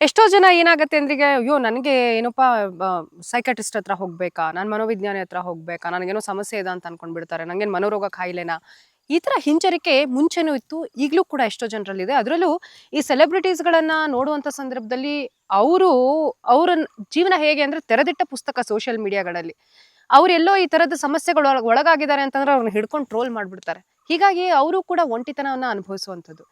ಎಷ್ಟೋ ಜನ ಏನಾಗತ್ತೆ ಅಂದ್ರೆ ಈಗ ಅಯ್ಯೋ ನನಗೆ ಏನಪ್ಪಾ ಸೈಕಾಟ್ರಿಸ್ಟ್ ಹತ್ರ ಹೋಗ್ಬೇಕಾ, ನಾನು ಮನೋವಿಜ್ಞಾನಿ ಹತ್ರ ಹೋಗ್ಬೇಕಾ, ನನಗೇನೋ ಸಮಸ್ಯೆ ಇದೆ ಅಂತ ಅನ್ಕೊಂಡ್ಬಿಡ್ತಾರೆ, ನಂಗೇನು ಮನೋರೋಗ ಕಾಯಿಲೆನಾ, ಈ ತರ ಹಿಂಜರಿಕೆ ಮುಂಚೆನೂ ಇತ್ತು, ಈಗಲೂ ಕೂಡ ಎಷ್ಟೋ ಜನರಲ್ಲಿದೆ. ಅದರಲ್ಲೂ ಈ ಸೆಲೆಬ್ರಿಟೀಸ್ಗಳನ್ನ ನೋಡುವಂತ ಸಂದರ್ಭದಲ್ಲಿ ಅವರು ಅವರ ಜೀವನ ಹೇಗೆ ಅಂದ್ರೆ ತೆರೆದಿಟ್ಟ ಪುಸ್ತಕ ಸೋಷಿಯಲ್ ಮೀಡಿಯಾಗಳಲ್ಲಿ. ಅವ್ರೆಲ್ಲೋ ಈ ತರದ ಸಮಸ್ಯೆಗಳು ಒಳಗಾಗಿದ್ದಾರೆ ಅಂತಂದ್ರೆ ಅವ್ರನ್ನ ಹಿಡ್ಕೊಂಡು ಟ್ರೋಲ್ ಮಾಡ್ಬಿಡ್ತಾರೆ. ಹೀಗಾಗಿ ಅವರು ಕೂಡ ಒಂಟಿತನವನ್ನ ಅನುಭವಿಸುವಂಥದ್ದು.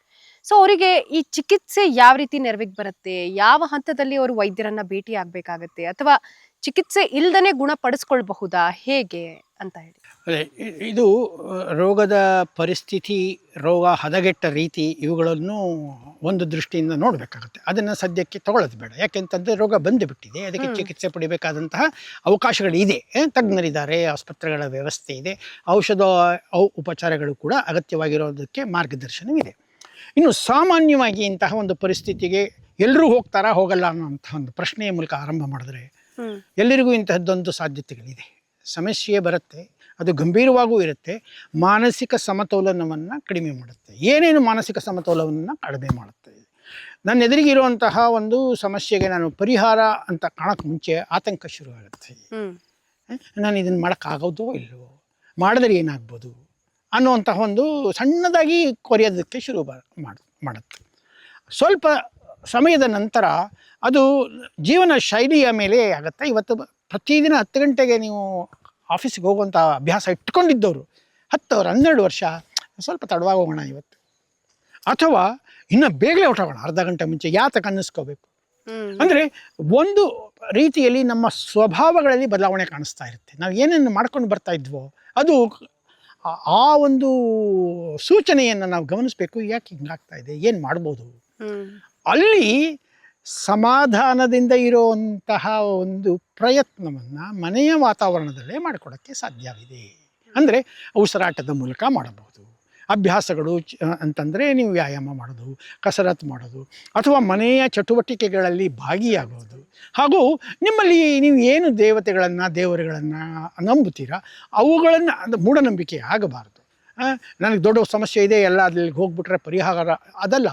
ಸೊ ಅವರಿಗೆ ಈ ಚಿಕಿತ್ಸೆ ಯಾವ ರೀತಿ ನೆರವಿಗೆ ಬರುತ್ತೆ? ಯಾವ ಹಂತದಲ್ಲಿ ಅವರು ವೈದ್ಯರನ್ನ ಭೇಟಿ ಆಗ್ಬೇಕಾಗತ್ತೆ? ಅಥವಾ ಚಿಕಿತ್ಸೆ ಇಲ್ದನೆ ಗುಣಪಡಿಸ್ಕೊಳ್ಬಹುದಾ? ಹೇಗೆ ಅಂತ ಹೇಳಿ. ಅದೇ ಇದು ರೋಗದ ಪರಿಸ್ಥಿತಿ, ರೋಗ ಹದಗೆಟ್ಟ ರೀತಿ ಇವುಗಳನ್ನು ಒಂದು ದೃಷ್ಟಿಯಿಂದ ನೋಡಬೇಕಾಗುತ್ತೆ. ಅದನ್ನು ಸದ್ಯಕ್ಕೆ ತಗೊಳ್ಳೋದು ಬೇಡ. ಯಾಕೆಂತಂದರೆ ರೋಗ ಬಂದು ಬಿಟ್ಟಿದೆ, ಅದಕ್ಕೆ ಚಿಕಿತ್ಸೆ ಪಡಿಬೇಕಾದಂತಹ ಅವಕಾಶಗಳಿದೆ, ತಜ್ಞರಿದ್ದಾರೆ, ಆಸ್ಪತ್ರೆಗಳ ವ್ಯವಸ್ಥೆ ಇದೆ, ಔಷಧ ಉಪಚಾರಗಳು ಕೂಡ ಅಗತ್ಯವಾಗಿರೋದಕ್ಕೆ ಮಾರ್ಗದರ್ಶನವಿದೆ. ಇನ್ನು ಸಾಮಾನ್ಯವಾಗಿ ಇಂತಹ ಒಂದು ಪರಿಸ್ಥಿತಿಗೆ ಎಲ್ಲರೂ ಹೋಗ್ತಾರಾ ಹೋಗಲ್ಲ ಅನ್ನೋಂಥ ಒಂದು ಪ್ರಶ್ನೆಯ ಮೂಲಕ ಆರಂಭ ಮಾಡಿದ್ರೆ ಎಲ್ಲರಿಗೂ ಇಂತಹದ್ದೊಂದು ಸಾಧ್ಯತೆಗಳಿದೆ. ಸಮಸ್ಯೆ ಬರುತ್ತೆ, ಅದು ಗಂಭೀರವಾಗೂ ಇರುತ್ತೆ, ಮಾನಸಿಕ ಸಮತೋಲನವನ್ನು ಕಡಿಮೆ ಮಾಡುತ್ತೆ. ಏನೇನು ಮಾನಸಿಕ ಸಮತೋಲನವನ್ನು ಕಡಿಮೆ ಮಾಡುತ್ತೆ? ನನ್ನ ಎದುರಿಗಿರುವಂತಹ ಒಂದು ಸಮಸ್ಯೆಗೆ ನಾನು ಪರಿಹಾರ ಅಂತ ಕಾಣೋಕ್ಕೆ ಮುಂಚೆ ಆತಂಕ ಶುರುವಾಗುತ್ತೆ. ನಾನು ಇದನ್ನು ಮಾಡೋಕ್ಕಾಗೋದೋ ಇಲ್ಲವೋ, ಮಾಡಿದ್ರೆ ಏನಾಗ್ಬೋದು ಅನ್ನುವಂತಹ ಒಂದು ಸಣ್ಣದಾಗಿ ಕೊರೆಯೋದಕ್ಕೆ ಶುರು ಮಾಡುತ್ತೆ. ಸ್ವಲ್ಪ ಸಮಯದ ನಂತರ ಅದು ಜೀವನ ಶೈಲಿಯ ಮೇಲೆ ಆಗುತ್ತೆ. ಇವತ್ತು ಪ್ರತಿದಿನ 10 ಗಂಟೆಗೆ ನೀವು ಆಫೀಸಿಗೆ ಹೋಗುವಂಥ ಅಭ್ಯಾಸ ಇಟ್ಕೊಂಡಿದ್ದವರು 10 ವರ್ಷ 12 ವರ್ಷ ಸ್ವಲ್ಪ ತಡವಾಗಿ ಹೋಗೋಣ ಇವತ್ತು, ಅಥವಾ ಇನ್ನು ಬೇಗನೆ ಹೊರಟೋಗೋಣ ಅರ್ಧ ಗಂಟೆ ಮುಂಚೆ, ಯಾತಕ್ಕೆ ಅನ್ನಿಸ್ಕೋಬೇಕು. ಅಂದರೆ ಒಂದು ರೀತಿಯಲ್ಲಿ ನಮ್ಮ ಸ್ವಭಾವಗಳಲ್ಲಿ ಬದಲಾವಣೆ ಕಾಣಿಸ್ತಾ ಇರುತ್ತೆ. ನಾವು ಏನೇನು ಮಾಡ್ಕೊಂಡು ಬರ್ತಾ ಇದ್ವೋ ಅದು ಆ ಒಂದು ಸೂಚನೆಯನ್ನು ನಾವು ಗಮನಿಸಬೇಕು. ಯಾಕೆ ಹಿಂಗಾಗ್ತಾ ಇದೆ, ಏನು ಮಾಡ್ಬೋದು? ಅಲ್ಲಿ ಸಮಾಧಾನದಿಂದ ಇರುವಂತಹ ಒಂದು ಪ್ರಯತ್ನವನ್ನು ಮನೆಯ ವಾತಾವರಣದಲ್ಲೇ ಮಾಡಿಕೊಡೋಕ್ಕೆ ಸಾಧ್ಯವಿದೆ. ಅಂದರೆ ಉಸಿರಾಟದ ಮೂಲಕ ಮಾಡಬಹುದು, ಅಭ್ಯಾಸಗಳು ಅಂತಂದರೆ ನೀವು ವ್ಯಾಯಾಮ ಮಾಡೋದು, ಕಸರತ್ತು ಮಾಡೋದು, ಅಥವಾ ಮನೆಯ ಚಟುವಟಿಕೆಗಳಲ್ಲಿ ಭಾಗಿಯಾಗೋದು. ಹಾಗೂ ನಿಮ್ಮಲ್ಲಿ ನೀವು ಏನು ದೇವರುಗಳನ್ನು ನಂಬುತ್ತೀರಾ ಅವುಗಳನ್ನು ಅದು ಮೂಢನಂಬಿಕೆ ಆಗಬಾರ್ದು. ನನಗೆ ದೊಡ್ಡ ಸಮಸ್ಯೆ ಇದೆ, ಎಲ್ಲ ಅಲ್ಲಿಗೆ ಹೋಗ್ಬಿಟ್ರೆ ಪರಿಹಾರ ಅದಲ್ಲ.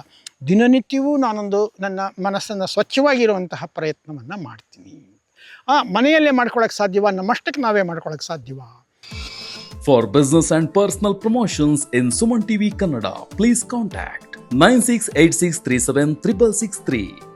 ದಿನನಿತ್ಯವೂ ನಾನೊಂದು ನನ್ನ ಮನಸ್ಸನ್ನು ಸ್ವಚ್ಛವಾಗಿರುವಂತಹ ಪ್ರಯತ್ನವನ್ನು ಮಾಡ್ತೀನಿ. ಮನೆಯಲ್ಲೇ ಮಾಡ್ಕೊಳ್ಳೋಕ್ಕೆ ಸಾಧ್ಯವಾ? ನಮ್ಮಷ್ಟಕ್ಕೆ ನಾವೇ ಮಾಡ್ಕೊಳ್ಳೋಕ್ಕೆ ಸಾಧ್ಯವಾ? For business and personal promotions in Suman TV Kannada, please contact 9686376663.